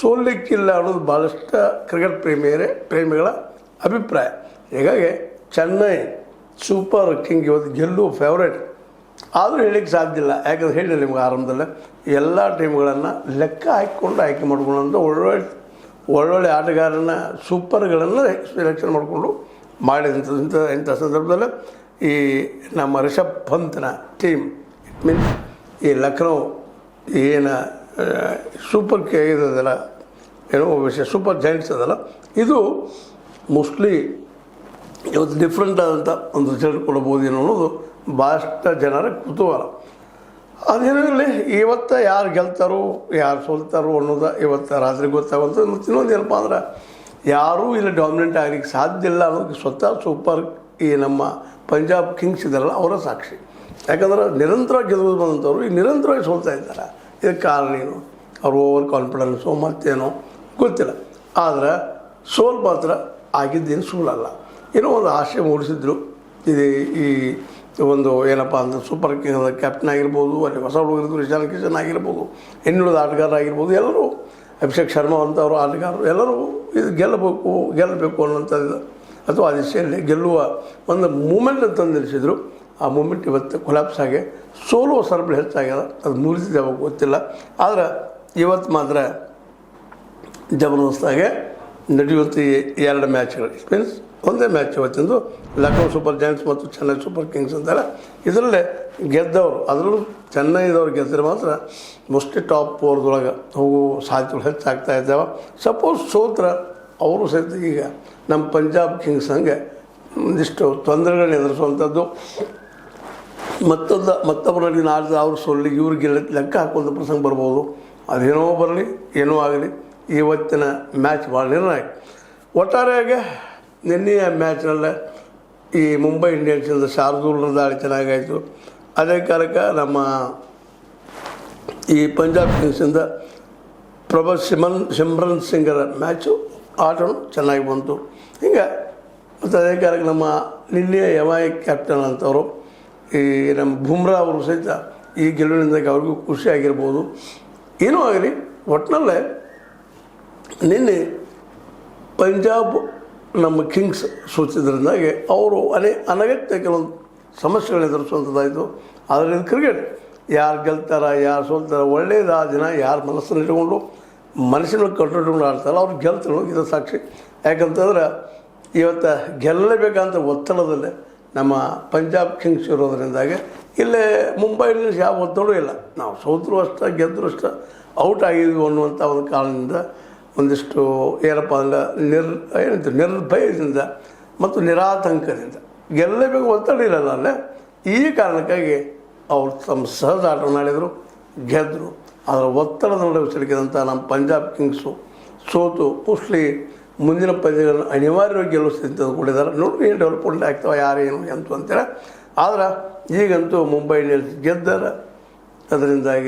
ಸೋಲಿಕ್ಕಿಲ್ಲ ಅನ್ನೋದು ಭಾಳಷ್ಟು ಕ್ರಿಕೆಟ್ ಪ್ರೇಮಿಗಳ ಅಭಿಪ್ರಾಯ. ಹೀಗಾಗಿ ಚೆನ್ನೈ ಸೂಪರ್ ಕಿಂಗ್ ಇವತ್ತು ಗೆಲ್ಲುವ ಫೇವ್ರೇಟ್. ಆದರೂ ಹೇಳಲಿಕ್ಕೆ ಸಾಧ್ಯ ಇಲ್ಲ, ಯಾಕಂದ್ರೆ ಹೇಳಿಲ್ಲ ನಿಮ್ಗೆ ಆರಂಭದಲ್ಲೇ ಎಲ್ಲ ಟೀಮ್ಗಳನ್ನು ಲೆಕ್ಕ ಹಾಕಿಕೊಂಡು ಆಯ್ಕೆ ಮಾಡ್ಕೊಳ್ಳೋಂಥ ಒಳ್ಳೊಳ್ಳೆ ಆಟಗಾರನ ಸೂಪರ್ಗಳನ್ನು ಸೆಲೆಕ್ಷನ್ ಮಾಡಿಕೊಂಡು ಮಾಡಿದಂಥ ಇಂಥ ಸಂದರ್ಭದಲ್ಲಿ ಈ ನಮ್ಮ ರಿಷಬ್ ಪಂತ್ನ ಟೀಮ್ ಇಟ್ ಮೀನ್ಸ್ ಈ ಲಕ್ನೋ ಏನು ಸೂಪರ್ ಇದಲ್ಲ ಏನೋ ವಿಷಯ ಸೂಪರ್ ಜೈಂಟ್ಸ್ ಅದಲ್ಲ, ಇದು ಮೋಸ್ಟ್ಲಿ ಇವತ್ತು ಡಿಫ್ರೆಂಟ್ ಆದಂಥ ಒಂದು ರಿಸಲ್ಟ್ ಕೊಡ್ಬೋದು ಅನ್ನೋದು ಭಾಳಷ್ಟು ಜನರ ಕುತೂಹಲ. ಅದೇನಿರಲಿ, ಇವತ್ತು ಯಾರು ಗೆಲ್ತಾರೋ ಯಾರು ಸೋಲ್ತಾರೋ ಅನ್ನೋದು ಇವತ್ತು ರಾತ್ರಿ ಗೊತ್ತಾಗುತ್ತೆ. ಮತ್ತು ಇನ್ನೊಂದು ಏನಪ್ಪ ಅಂದ್ರೆ ಯಾರೂ ಇಲ್ಲಿ ಡಾಮಿನೆಂಟ್ ಆಗಲಿಕ್ಕೆ ಸಾಧ್ಯ ಇಲ್ಲ ಅನ್ನೋದಕ್ಕೆ ಸ್ವತಃ ಸೂಪರ್ ಈ ನಮ್ಮ ಪಂಜಾಬ್ ಕಿಂಗ್ಸ್ ಇದ್ದಾರಲ್ಲ ಅವರ ಸಾಕ್ಷಿ. ಯಾಕಂದ್ರೆ ನಿರಂತರವಾಗಿ ಗೆದ್ದು ಬಂದಂಥವ್ರು ಈಗ ನಿರಂತರವಾಗಿ ಸೋಲ್ತಾ ಇದ್ದಾರೆ. ಇದಕ್ಕೆ ಕಾರಣ ಏನು? ಅವ್ರ ಓವರ್ ಕಾನ್ಫಿಡೆನ್ಸು ಮತ್ತೇನೋ ಗೊತ್ತಿಲ್ಲ. ಆದರೆ ಸೋಲ್ ಮಾತ್ರ ಆಗಿದ್ದೇನು ಸೋಲಲ್ಲ. ಏನೋ ಒಂದು ಆಸೆ ಮೂಡಿಸಿದ್ರು. ಇದು ಈ ಒಂದು ಏನಪ್ಪ ಅಂದ್ರೆ ಸೂಪರ್ ಕಿಂಗ್ ಕ್ಯಾಪ್ಟನ್ ಆಗಿರ್ಬೋದು, ಅಲ್ಲಿ ಹೊಸ ಹುಡುಗರಿದ್ರು ಇಶಾನ್ ಕಿಶನ್ ಆಗಿರ್ಬೋದು, ಇನ್ನುಳಿದ ಆಟಗಾರ ಆಗಿರ್ಬೋದು, ಎಲ್ಲರೂ ಅಭಿಷೇಕ್ ಶರ್ಮಾ ಅಂತವರು ಆಟಗಾರರು ಎಲ್ಲರೂ ಇದು ಗೆಲ್ಲಬೇಕು ಅನ್ನೋಂಥದ್ದು ಅಥವಾ ಆ ದಿಶೆಯಲ್ಲಿ ಗೆಲ್ಲುವ ಒಂದು ಮೂಮೆಂಟ್ ಅಂತ ನಿಲ್ಲಿಸಿದ್ರು. ಆ ಮೂಮೆಂಟ್ ಇವತ್ತು ಕೊಲ್ಯಾಪ್ಸ್ ಆಗಿ ಸೋಲುವ ಸರಪಳಿ ಹೆಚ್ಚಾಗ್ಯದ. ಅದು ಮುರಿದಿದೆ ಅವಾಗ ಗೊತ್ತಿಲ್ಲ. ಆದರೆ ಇವತ್ತು ಮಾತ್ರ ಜಬರ್ದಸ್ತಾಗೆ ನಡೆಯುವಂಥ 2 ಮ್ಯಾಚ್ಗಳು ಮೀನ್ಸ್ ಒಂದೇ ಮ್ಯಾಚ್ ಇವತ್ತಿಂದು ಲಕ್ನೋ ಸೂಪರ್ ಜೈಂಟ್ಸ್ ಮತ್ತು ಚೆನ್ನೈ ಸೂಪರ್ ಕಿಂಗ್ಸ್ ಅಂತಾರೆ. ಇದರಲ್ಲೇ ಗೆದ್ದವರು, ಅದರಲ್ಲೂ ಚೆನ್ನೈದವ್ರು ಗೆದ್ದರೆ ಮಾತ್ರ ಮೋಸ್ಟ್ಲಿ ಟಾಪ್ 4 ಹೋಗೋ ಸಾಧ್ಯತೆಗಳು ಹೆಚ್ಚಾಗ್ತಾ ಇದ್ದಾವೆ. ಸಪೋಸ್ ಸೋತ್ರ ಅವರು ಸಹಿತ ಈಗ ನಮ್ಮ ಪಂಜಾಬ್ ಕಿಂಗ್ಸ್ ಹಂಗೆ ಒಂದಿಷ್ಟು ತೊಂದರೆಗಳನ್ನ ಎದುರಿಸುವಂಥದ್ದು, ಮತ್ತೊಬ್ಬರಿಗೆ ನಾಡಿದ ಅವ್ರು ಸೋಲಿಗೆ ಇವ್ರಿಗೆ ಲೆಕ್ಕ ಹಾಕುವಂಥ ಪ್ರಸಂಗ ಬರ್ಬೋದು. ಅದೇನೋ ಬರಲಿ ಏನೋ ಆಗಲಿ, ಇವತ್ತಿನ ಮ್ಯಾಚ್ ಭಾಳ ನಿರ್ಣಾಯಕ. ಒಟ್ಟಾರೆಯಾಗಿ ನಿನ್ನೆಯ ಮ್ಯಾಚ್ನಲ್ಲೇ ಈ ಮುಂಬೈ ಇಂಡಿಯನ್ಸಿಂದ ಶಾರ್ದೂಲ್ರ ದಾಳಿ ಚೆನ್ನಾಗಾಯಿತು. ಅದೇ ಕಾಲಕ್ಕೆ ನಮ್ಮ ಈ ಪಂಜಾಬ್ ಕಿಂಗ್ಸಿಂದ ಸಿಮ್ರನ್ ಸಿಂಗರ ಮ್ಯಾಚು ಆಟನೂ ಚೆನ್ನಾಗಿ ಬಂತು. ಹಿಂಗೆ ಮತ್ತು ಅದೇ ಕಾಲಕ್ಕೆ ನಮ್ಮ ನಿನ್ನೆಯ MI ಕ್ಯಾಪ್ಟನ್ ಅಂತವರು ಈ ನಮ್ಮ ಬುಮ್ರಾ ಅವರು ಸಹಿತ ಈ ಗೆಲುವಿನಿಂದ ಅವ್ರಿಗೂ ಖುಷಿಯಾಗಿರ್ಬೋದು. ಏನೂ ಆಗಲಿ, ಒಟ್ಟಿನಲ್ಲೇ ನಿನ್ನೆ ಪಂಜಾಬ್ ನಮ್ಮ ಕಿಂಗ್ಸ್ ಸೋತಿದ್ದರಿಂದಾಗಿ ಅವರು ಅನಗತ್ಯ ಕೆಲವೊಂದು ಸಮಸ್ಯೆಗಳನ್ನ ಎದುರಿಸುವಂಥದ್ದಾಯಿತು. ಆದರೆ ಇದು ಕ್ರಿಕೆಟ್, ಯಾರು ಗೆಲ್ತಾರ ಯಾರು ಸೋಲ್ತಾರ, ಒಳ್ಳೆಯದು ಆ ದಿನ ಯಾರು ಮನಸ್ಸನ್ನು ಇಟ್ಕೊಂಡು ಮನಸ್ಸಿನ ಕಂಟ್ರೋಲ್ ಆಡ್ತಾರಲ್ಲ ಅವ್ರು ಗೆಲ್ತಾರೆ. ಇದು ಸಾಕ್ಷಿ. ಯಾಕಂತಂದ್ರೆ ಇವತ್ತು ಗೆಲ್ಲಬೇಕಂತ ಒತ್ತಡದಲ್ಲೇ ನಮ್ಮ ಪಂಜಾಬ್ ಕಿಂಗ್ಸ್ ಇರೋದ್ರಿಂದಾಗಿ ಇಲ್ಲೇ ಮುಂಬೈ ಇಂಡಿಯನ್ಸ್ ಯಾವ ಒತ್ತಡವೂ ಇಲ್ಲ. ನಾವು ಸೋತರೂ ಅಷ್ಟೇ ಗೆದ್ದರೂ ಅಷ್ಟೇ ಔಟ್ ಆಗಿದ್ವಿ ಅನ್ನುವಂಥ ಒಂದು ಕಾರಣದಿಂದ ಒಂದಿಷ್ಟು ಏನಪ್ಪ ಅಂದ್ರೆ ನಿರ್ಭಯದಿಂದ ಮತ್ತು ನಿರಾತಂಕದಿಂದ ಗೆಲ್ಲಬೇಕು ಒತ್ತಡ ಇರಲ್ಲ ಅಲ್ಲೇ. ಈ ಕಾರಣಕ್ಕಾಗಿ ಅವರು ತಮ್ಮ ಸಹಜ ಆಟವನ್ನು ಆಡಿದರು, ಗೆದ್ದರು. ಅದರ ಒತ್ತಡದ ನಡುವೆ ಸಿಲುಕಿದಂಥ ನಮ್ಮ ಪಂಜಾಬ್ ಕಿಂಗ್ಸು ಸೋತು ಮೋಸ್ಟ್ಲಿ ಮುಂದಿನ ಪಂದ್ಯಗಳನ್ನು ಅನಿವಾರ್ಯವಾಗಿ ಗೆಲ್ಲುವ ಸ್ಥಿತಿ ಕೊಟ್ಟಿದ್ದಾರೆ. ನೋಡಿ ಏನು ಡೆವಲಪ್ಮೆಂಟ್ ಆಗ್ತಾವೆ ಯಾರೇನು ಎಂತು ಅಂತೇಳಿ. ಆದ್ರೆ ಈಗಂತೂ ಮುಂಬೈ ಇಂಡಿಯನ್ಸ್ ಗೆದ್ದಾರೆ. ಅದರಿಂದಾಗಿ